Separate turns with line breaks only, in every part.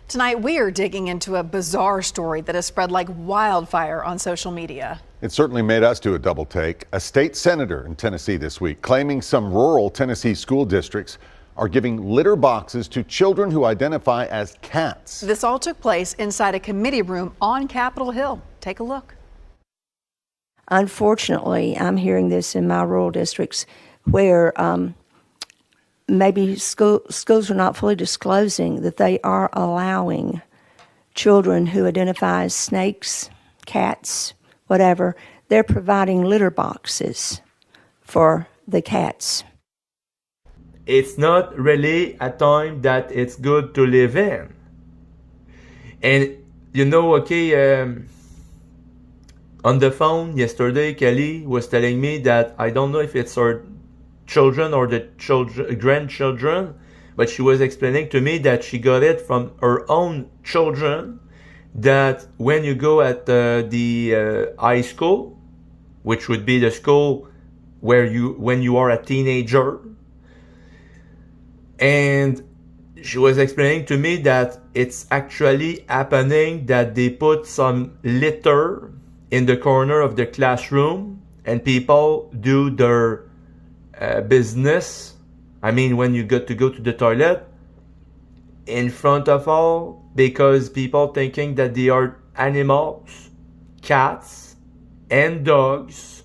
Tonight, we are digging into a bizarre story that has spread like wildfire on social media.
It certainly made us do a double take. A state senator in Tennessee this week claiming some rural Tennessee school districts are giving litter boxes to children who identify as cats.
This all took place inside a committee room on Capitol Hill. Take a look.
Unfortunately, I'm hearing this in my rural districts where maybe schools are not fully disclosing that they are allowing children who identify as snakes, cats, whatever, they're providing litter boxes for the cats.
It's not really a time that it's good to live in. And you know, on the phone yesterday, Kelly was telling me that I don't know if it's her children or the grandchildren, but she was explaining to me that she got it from her own children, that when you go at the high school, which would be the school where when you are a teenager, and she was explaining to me that it's actually happening that they put some litter in the corner of the classroom and people do their business. I mean, when you got to go to the toilet in front of all, because people thinking that they are animals, cats and dogs.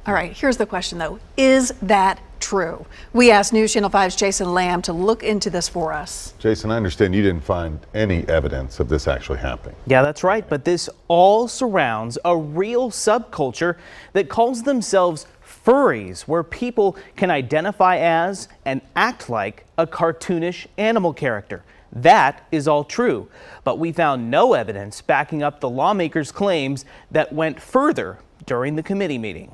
All right, here's the question though. Is that true? We asked News Channel 5's Jason Lamb to look into this for us.
Jason, I understand you didn't find any evidence of this actually happening.
Yeah, that's right. But this all surrounds a real subculture that calls themselves furries, where people can identify as and act like a cartoonish animal character. That is all true, but we found no evidence backing up the lawmakers' claims that went further during the committee meeting.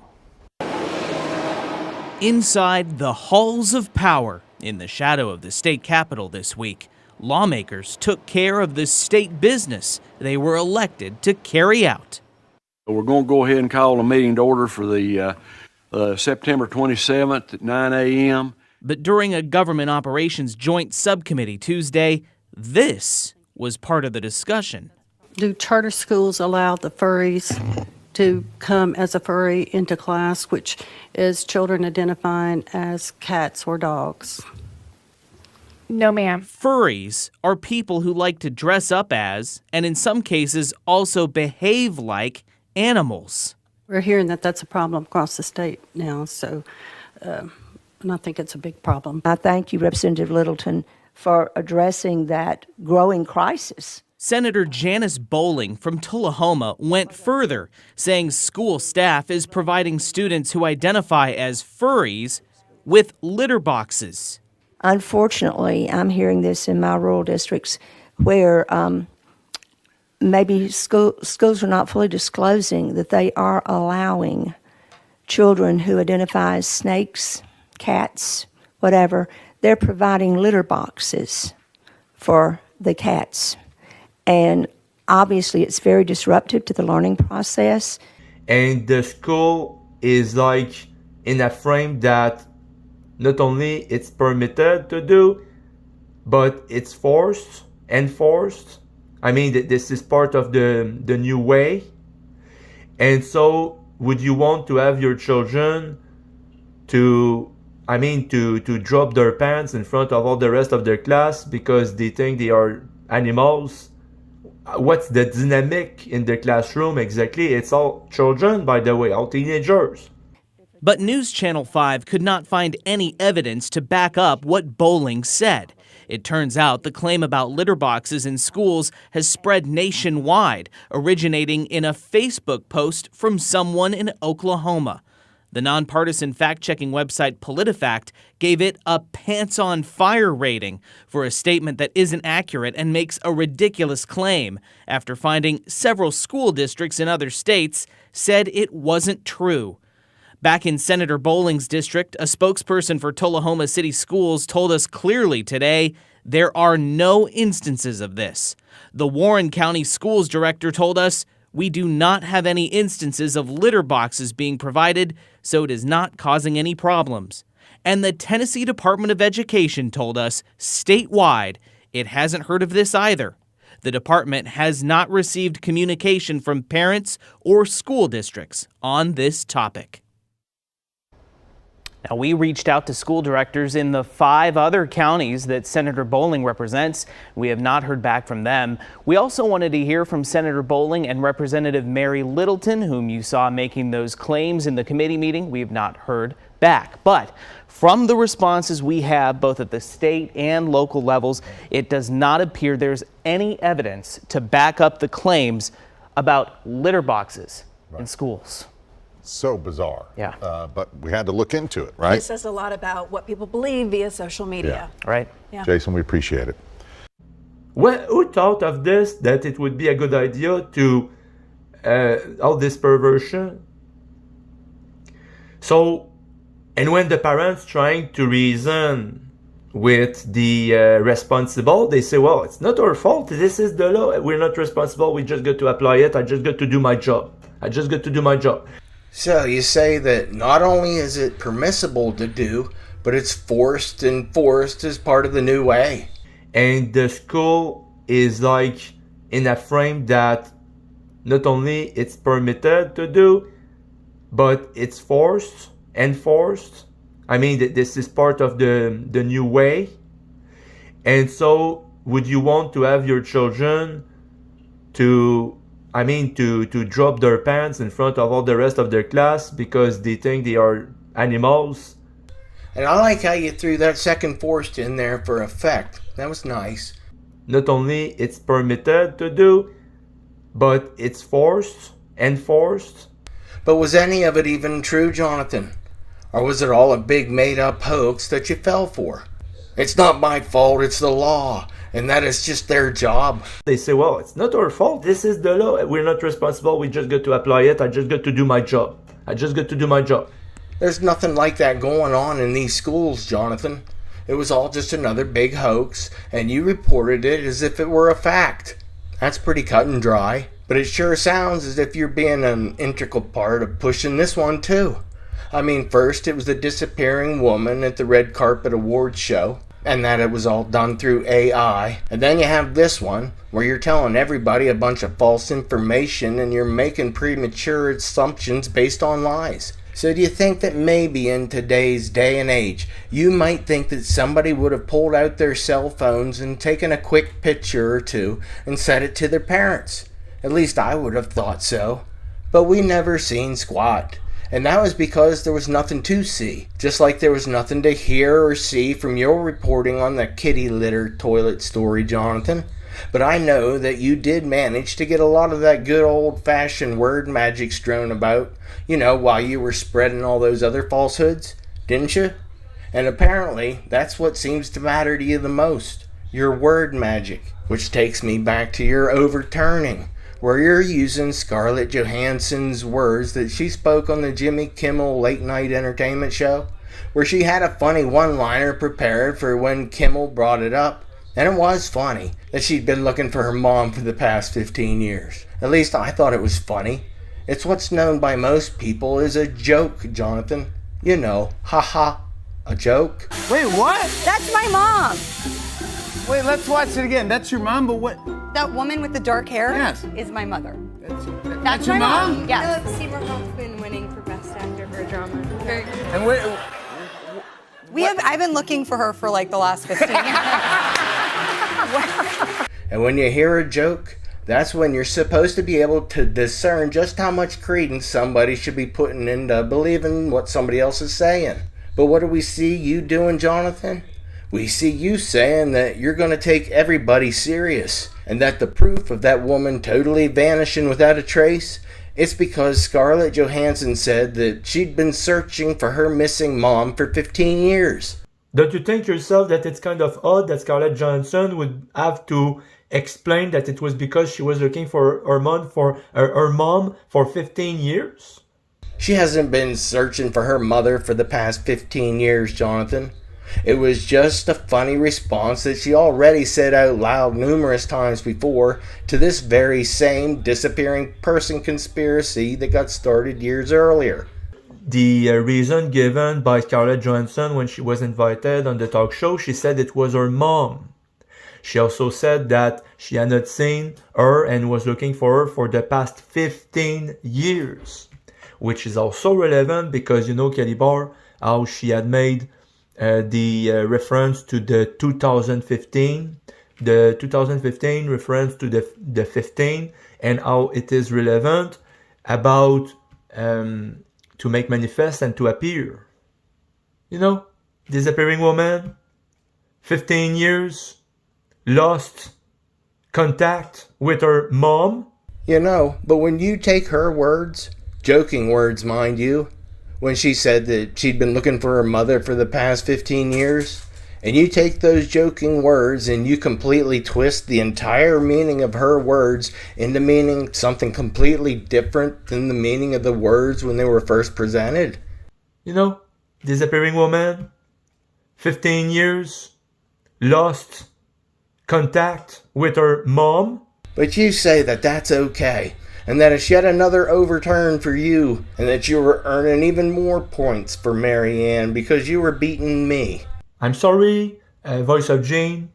Inside the halls of power, in the shadow of the state capitol this week, lawmakers took care of the state business they were elected to carry out.
We're going to go ahead and call a meeting to order for the September 27th at 9 a.m.
But during a government operations joint subcommittee Tuesday, this was part of the discussion.
Do charter schools allow the furries to come as a furry into class, which is children identifying as cats or dogs?
No, ma'am.
Furries are people who like to dress up as, and in some cases also behave like, animals.
We're hearing that that's a problem across the state now, so and I think it's a big problem.
I thank you, Representative Littleton, for addressing that growing crisis.
Senator Janice Bowling from Tullahoma went further, saying school staff is providing students who identify as furries with litter boxes.
Unfortunately, I'm hearing this in my rural districts where maybe schools are not fully disclosing that they are allowing children who identify as snakes, cats, whatever, they're providing litter boxes for the cats. And obviously it's very disruptive to the learning process.
And the school is like in a frame that not only it's permitted to do, but it's enforced. I mean, this is part of the new way. And so would you want to have your children to drop their pants in front of all the rest of their class because they think they are animals? What's the dynamic in the classroom exactly? It's all children, by the way, all teenagers.
But News Channel 5 could not find any evidence to back up what Bowling said. It turns out the claim about litter boxes in schools has spread nationwide, originating in a Facebook post from someone in Oklahoma. The nonpartisan fact-checking website PolitiFact gave it a pants-on-fire rating for a statement that isn't accurate and makes a ridiculous claim after finding several school districts in other states said it wasn't true. Back in Senator Bowling's district, a spokesperson for Tullahoma City Schools told us clearly today there are no instances of this. The Warren County Schools director told us, "We do not have any instances of litter boxes being provided, so it is not causing any problems." And the Tennessee Department of Education told us statewide it hasn't heard of this either. The department has not received communication from parents or school districts on this topic. Now, we reached out to school directors in the 5 other counties that Senator Bowling represents. We have not heard back from them. We also wanted to hear from Senator Bowling and Representative Mary Littleton, whom you saw making those claims in the committee meeting. We have not heard back. But from the responses we have, both at the state and local levels, it does not appear there's any evidence to back up the claims about litter boxes in schools.
So bizarre.
Yeah.
But we had to look into it, right?
It says a lot about what people believe via social media.
Right.
Yeah.
Jason, we appreciate it.
Well, who thought of this, that it would be a good idea to all this perversion? So, and when the parents trying to reason with the responsible, they say, well, it's not our fault. This is the law. We're not responsible. We just got to apply it. I just got to do my job. I just got to do my job.
So you say that not only is it permissible to do, but it's forced and enforced as part of the new way.
And the school is like in a frame that not only it's permitted to do, but it's forced, enforced. I mean, this is part of the new way. And so would you want to have your children to drop their pants in front of all the rest of their class because they think they are animals?
And I like how you threw that second forced in there for effect. That was nice.
Not only it's permitted to do, but it's forced, enforced.
But was any of it even true, Jonathan? Or was it all a big made-up hoax that you fell for? It's not my fault, it's the law. And that is just their job.
They say, well, it's not our fault. This is the law. We're not responsible. We just got to apply it. I just got to do my job. I just got to do my job.
There's nothing like that going on in these schools, Jonathan. It was all just another big hoax, and you reported it as if it were a fact. That's pretty cut and dry, but it sure sounds as if you're being an integral part of pushing this one too. I mean, first it was the disappearing woman at the red carpet awards show, and that it was all done through AI. And then you have this one, where you're telling everybody a bunch of false information and you're making premature assumptions based on lies. So do you think that maybe in today's day and age, you might think that somebody would have pulled out their cell phones and taken a quick picture or two and sent it to their parents? At least I would have thought so. But we never seen squat. And that was because there was nothing to see. Just like there was nothing to hear or see from your reporting on the kitty litter toilet story, Jonathan. But I know that you did manage to get a lot of that good old-fashioned word magic strewn about, while you were spreading all those other falsehoods, didn't you? And apparently, that's what seems to matter to you the most, your word magic. Which takes me back to your overturning, where you're using Scarlett Johansson's words that she spoke on the Jimmy Kimmel Late Night Entertainment Show, where she had a funny one-liner prepared for when Kimmel brought it up. And it was funny that she'd been looking for her mom for the past 15 years. At least I thought it was funny. It's what's known by most people as a joke, Jonathan. Ha, a joke.
Wait, what?
That's my mom.
Wait, let's watch it again. That's your mom, but what?
That woman with the dark hair
Yes.
is my mother.
That's your mom?
Yes.
Philip Seymour Hoffman winning for Best Actor for a Drama. Very good.
And wait,
I've been looking for her for like the last 15 years.
And when you hear a joke, that's when you're supposed to be able to discern just how much credence somebody should be putting into believing what somebody else is saying. But what do we see you doing, Jonathan? We see you saying that you're going to take everybody serious, and that the proof of that woman totally vanishing without a trace, it's because Scarlett Johansson said that she'd been searching for her missing mom for 15 years.
Don't you think yourself that it's kind of odd that Scarlett Johansson would have to explain that it was because she was looking for her mom for 15 years?
She hasn't been searching for her mother for the past 15 years, Jonathan. It was just a funny response that she already said out loud numerous times before to this very same disappearing person conspiracy that got started years earlier.
The reason given by Scarlett Johansson when she was invited on the talk show, she said it was her mom. She also said that she had not seen her and was looking for her for the past 15 years, which is also relevant because, you know, Kelly Barr, how she had made the reference to the 2015 reference to the 15, and how it is relevant about to make manifest and to appear. You know, disappearing woman, 15 years, lost contact with her mom.
You know, but when you take her words, joking words, mind you, when she said that she'd been looking for her mother for the past 15 years, and you take those joking words and you completely twist the entire meaning of her words into meaning something completely different than the meaning of the words when they were first presented.
You know, disappearing woman, 15 years, lost contact with her mom.
But you say that that's okay, and that it's yet another overturn for you, and that you were earning even more points for Marianne because you were beating me.
I'm sorry, Voice of Jane,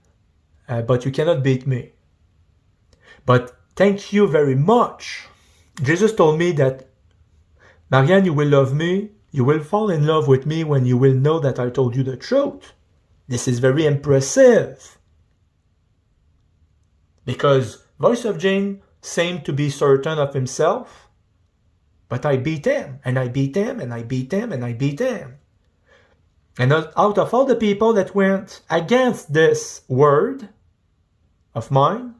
but you cannot beat me. But thank you very much. Jesus told me that, Marianne, you will love me, you will fall in love with me when you will know that I told you the truth. This is very impressive. Because Voice of Jane seemed to be certain of himself, but I beat him, and I beat him, and I beat him, and I beat him. And out of all the people that went against this word of mine,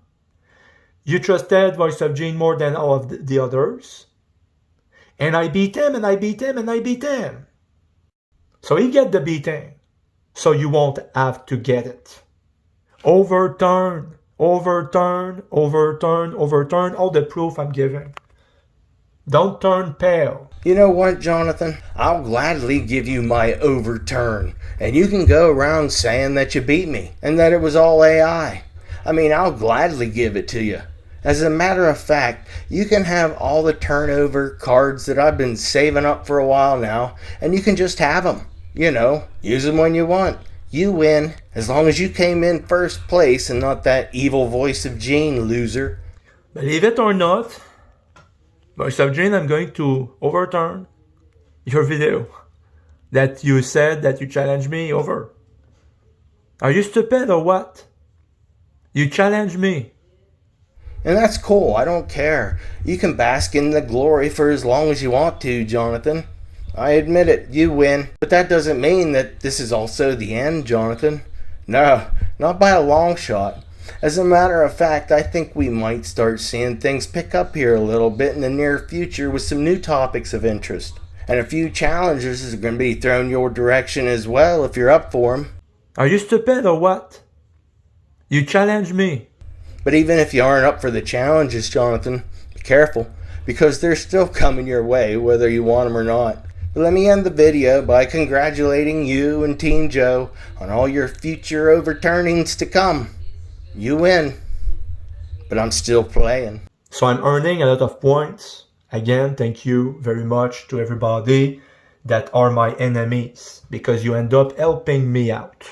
you trusted Voice of Jane more than all of the others. And I beat him, and I beat him, and I beat him. So he get the beating, so you won't have to get it. Overturn, overturn, overturn, overturn all the proof I'm giving. Don't turn pale.
You know what, Jonathan? I'll gladly give you my overturn, and you can go around saying that you beat me and that it was all AI. I mean, I'll gladly give it to you. As a matter of fact, you can have all the turnover cards that I've been saving up for a while now, and you can just have them. You know, use them when you want. You win, as long as you came in first place and not that evil Voice of Jane loser.
Believe it or not, Voice of Jane, I'm going to overturn your video that you said that you challenged me over. Are you stupid or what? You challenged me.
And that's cool, I don't care. You can bask in the glory for as long as you want to, Jonathan. I admit it, you win. But that doesn't mean that this is also the end, Jonathan. No, not by a long shot. As a matter of fact, I think we might start seeing things pick up here a little bit in the near future with some new topics of interest. And a few challenges are going to be thrown your direction as well if you're up for them.
Are you stupid or what? You challenged me.
But even if you aren't up for the challenges, Jonathan, be careful, because they're still coming your way whether you want them or not. But let me end the video by congratulating you and Team Joe on all your future overturnings to come. You win, but I'm still playing.
So I'm earning a lot of points. Again, thank you very much to everybody that are my enemies, because you end up helping me out.